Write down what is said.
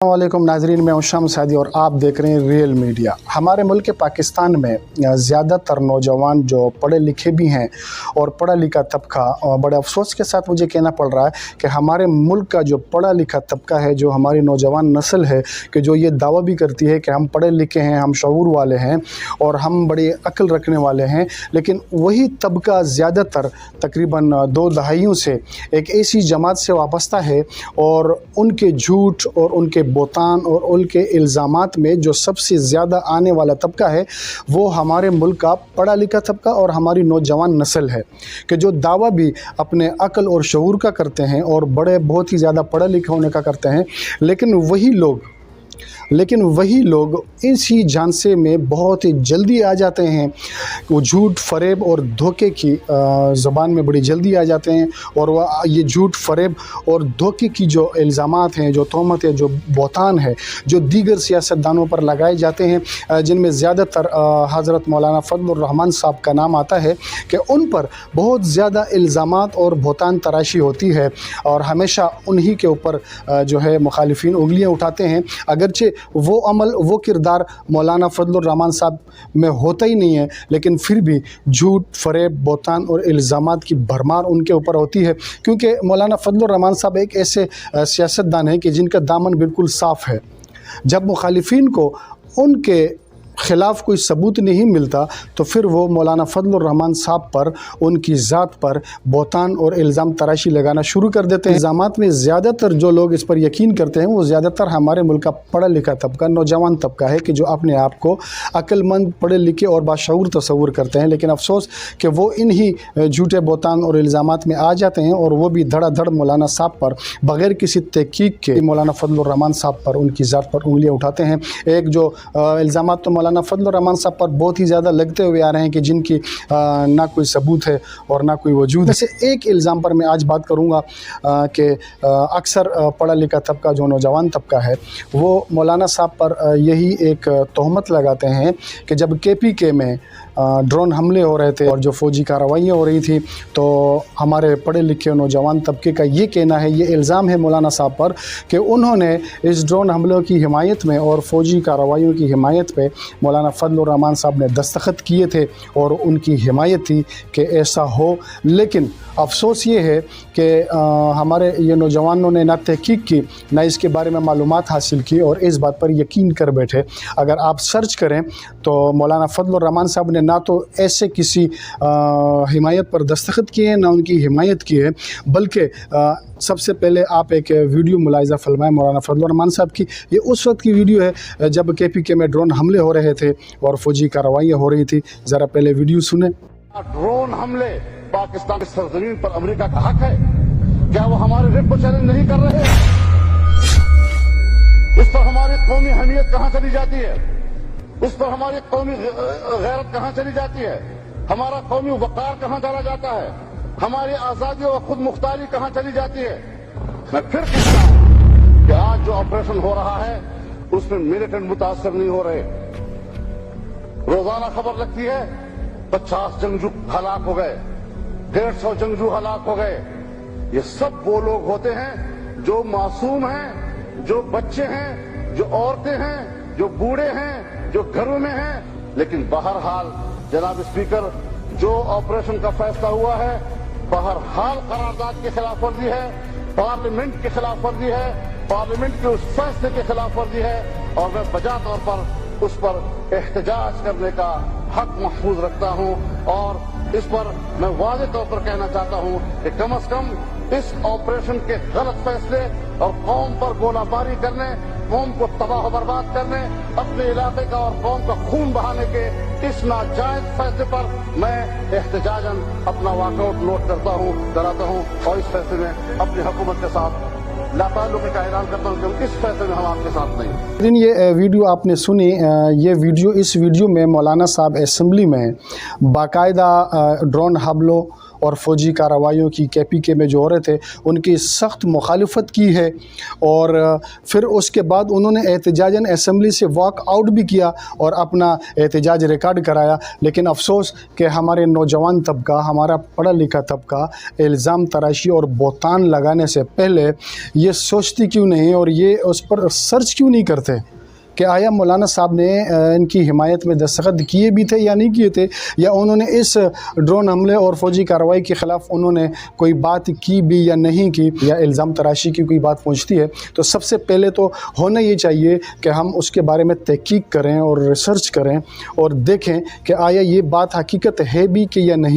अस्सलामुअलैकुम नाजरीन, मैं शाम सादी और आप देख रहे हैं रियल मीडिया। हमारे मुल्क पाकिस्तान में ज़्यादातर नौजवान जो पढ़े लिखे भी हैं और पढ़ा लिखा तबका, और बड़े अफसोस के साथ मुझे कहना पड़ रहा है कि हमारे मुल्क का जो पढ़ा लिखा तबका है, जो हमारी नौजवान नस्ल है कि जो ये दावा भी करती है कि हम पढ़े लिखे हैं, हम शऊर वाले हैं और हम बड़ी अक्ल रखने वाले हैं, लेकिन वही तबका ज़्यादातर तकरीबन 2 दहाइयों से एक ऐसी जमात से वाबस्ता है और उनके झूठ और उनके बोतान और उनके इल्ज़ामात में जो सबसे ज़्यादा आने वाला तबका है वो हमारे मुल्क का पढ़ा लिखा तबका और हमारी नौजवान नस्ल है कि जो दावा भी अपने अक्ल और शऊर का करते हैं और बड़े बहुत ही ज़्यादा पढ़े लिखे होने का करते हैं, लेकिन वही लोग इसी झांसे में बहुत ही जल्दी आ जाते हैं। वो झूठ फरेब और धोखे की ज़बान में बड़ी जल्दी आ जाते हैं और वह ये झूठ फरेब और धोखे की जो इल्ज़ामात हैं, जो तहमत है, जो बोतान है, जो दीगर सियासतदानों पर लगाए जाते हैं, जिनमें ज़्यादातर हज़रत मौलाना फजलुर रहमान साहब का नाम आता है कि उन पर बहुत ज़्यादा इल्ज़ामात और बोतान तराशी होती है और हमेशा उन्हीं के ऊपर जो है मुखालिफिन उंगलियां उठाते हैं। अगरचे वो अमल, वो किरदार मौलाना फजलुर रहमान साहब में होता ही नहीं है, लेकिन फिर भी झूठ फरेब बोतान और इल्ज़ामात की भरमार उनके ऊपर होती है, क्योंकि मौलाना फजलुर रहमान साहब एक ऐसे सियासतदान हैं कि जिनका दामन बिल्कुल साफ़ है। जब मुखालिफिन को उनके ख़िलाफ़ कोई सबूत नहीं मिलता तो फिर वो मौलाना फजलुर रहमान साहब पर, उनकी ज़ात पर बोतान और इल्ज़ाम तराशी लगाना शुरू कर देते हैं। इल्ज़ामात में ज़्यादातर जो लोग इस पर यकीन करते हैं वो ज़्यादातर हमारे मुल्क का पढ़ा लिखा तबका, नौजवान तबका है कि जो अपने आप को अक्लमंद, पढ़े लिखे और बाशऊर तस्वुर करते हैं, लेकिन अफसोस कि वो इन्हीं झूठे बोतान और इल्ज़ामात में आ जाते हैं और वो भी धड़ाधड़ मौलाना साहब पर बग़ैर किसी तहक़ीक़ के मौलाना फजलुर रहमान साहब पर, उनकी ज़ात पर उंगलियाँ उठाते हैं। एक जो इल्ज़ामात तो मौलाना फजलुर रहमान साहब पर बहुत ही ज़्यादा लगते हुए आ रहे हैं कि जिनकी ना कोई सबूत है और ना कोई वजूद है। जैसे एक इल्ज़ाम पर मैं आज बात करूँगा कि अक्सर पढ़ा लिखा तबका, जो नौजवान तबका है, वो मौलाना साहब पर यही एक तहमत लगाते हैं कि जब KPK में ड्रोन हमले हो रहे थे और जो फ़ौजी कार्रवाइयाँ हो रही थी, तो हमारे पढ़े लिखे नौजवान तबके का ये कहना है, ये इल्ज़ाम है मौलाना साहब पर कि उन्होंने इस ड्रोन हमलों की हिमायत में और फ़ौजी कार्रवाइयों की हिमायत पे मौलाना फजलुर रहमान साहब ने दस्तखत किए थे और उनकी हिमायत थी कि ऐसा हो। लेकिन अफसोस ये है कि हमारे ये नौजवानों ने ना तहक़ीक़ की, ना इसके बारे में मालूमात हासिल की और इस बात पर यकीन कर बैठे। अगर आप सर्च करें तो मौलाना फजलुर रहमान साहब ने ना तो ऐसे किसी हिमायत पर दस्तखत किए हैं, ना उनकी हिमायत की है, बल्कि सबसे पहले आप एक वीडियो मुलाहिज़ा फरमाएं मौलाना फजलुर रहमान साहब की। ये उस वक्त की वीडियो है जब KPK में ड्रोन हमले हो रहे थे और फ़ौजी कार्रवाइयाँ हो रही थी। ज़रा पहले वीडियो सुने। ड्रोन हमले पाकिस्तान की सरजमीन पर अमेरिका का हक है? क्या वो हमारे रिप को चैलेंज नहीं कर रहे? इस पर हमारी कौमी हमीयत कहाँ चली जाती है? इस पर हमारी कौमी गैरत कहाँ चली जाती है? हमारा कौमी वक़ार कहाँ चला जाता है? हमारी आज़ादी और खुद मुख्तारी कहाँ चली जाती है? मैं फिर कहता हूं कि आज जो ऑपरेशन हो रहा है उसमें मिलिटेंट मुतासर नहीं हो रहे। रोजाना खबर लगती है 50 जंगजू हलाक हो गए, 150 जंगजू हलाक हो गए। ये सब वो लोग होते हैं जो मासूम हैं, जो बच्चे हैं, जो औरतें हैं, जो बूढ़े हैं, जो घरों में हैं। लेकिन बहरहाल जनाब स्पीकर, जो ऑपरेशन का फैसला हुआ है बहरहाल करारदाद की खिलाफ वर्जी है, पार्लियामेंट की खिलाफ वर्जी है, पार्लियामेंट के उस फैसले की खिलाफ वर्जी है और मैं बजा तौर पर उस पर एहतजाज करने का हक महफूज रखता हूं। और इस पर मैं वाज़ेह तौर पर कहना चाहता हूं कि कम से कम इस ऑपरेशन के गलत फैसले और कौम पर गोलाबारी करने, कौम को तबाह बर्बाद करने, अपने इलाके का और कौम का खून बहाने के इस नाजायज फैसले पर मैं एहतजाजन अपना वॉकआउट नोट करता हूं, कराता हूं और इस फैसले में अपनी हुकूमत के साथ लाताल्लुक़ी का ऐलान करता हूं कि इस फैसले में हम आपके साथ नहीं। ये वीडियो आपने सुनी, ये वीडियो, इस वीडियो में मौलाना साहब असेंबली में बाकायदा ड्रोन हमलों اور فوجی کارروائیوں کی KPK میں جو عورت ہے ان کی سخت مخالفت کی ہے، اور پھر اس کے بعد انہوں نے احتجاجاً اسمبلی سے واک آؤٹ بھی کیا اور اپنا احتجاج ریکارڈ کرایا۔ لیکن افسوس کہ ہمارے نوجوان طبقہ، ہمارا پڑھا لکھا طبقہ الزام تراشی اور بہتان لگانے سے پہلے یہ سوچتی کیوں نہیں اور یہ اس پر سرچ کیوں نہیں کرتے کہ آیا مولانا صاحب نے ان کی حمایت میں دستخط کیے بھی تھے یا نہیں کیے تھے، یا انہوں نے اس ڈرون حملے اور فوجی کارروائی کے خلاف انہوں نے کوئی بات کی بھی یا نہیں کی، یا الزام تراشی کی کوئی بات پہنچتی ہے تو سب سے پہلے تو ہونا یہ چاہیے کہ ہم اس کے بارے میں تحقیق کریں اور ریسرچ کریں اور دیکھیں کہ آیا یہ بات حقیقت ہے بھی کہ یا نہیں۔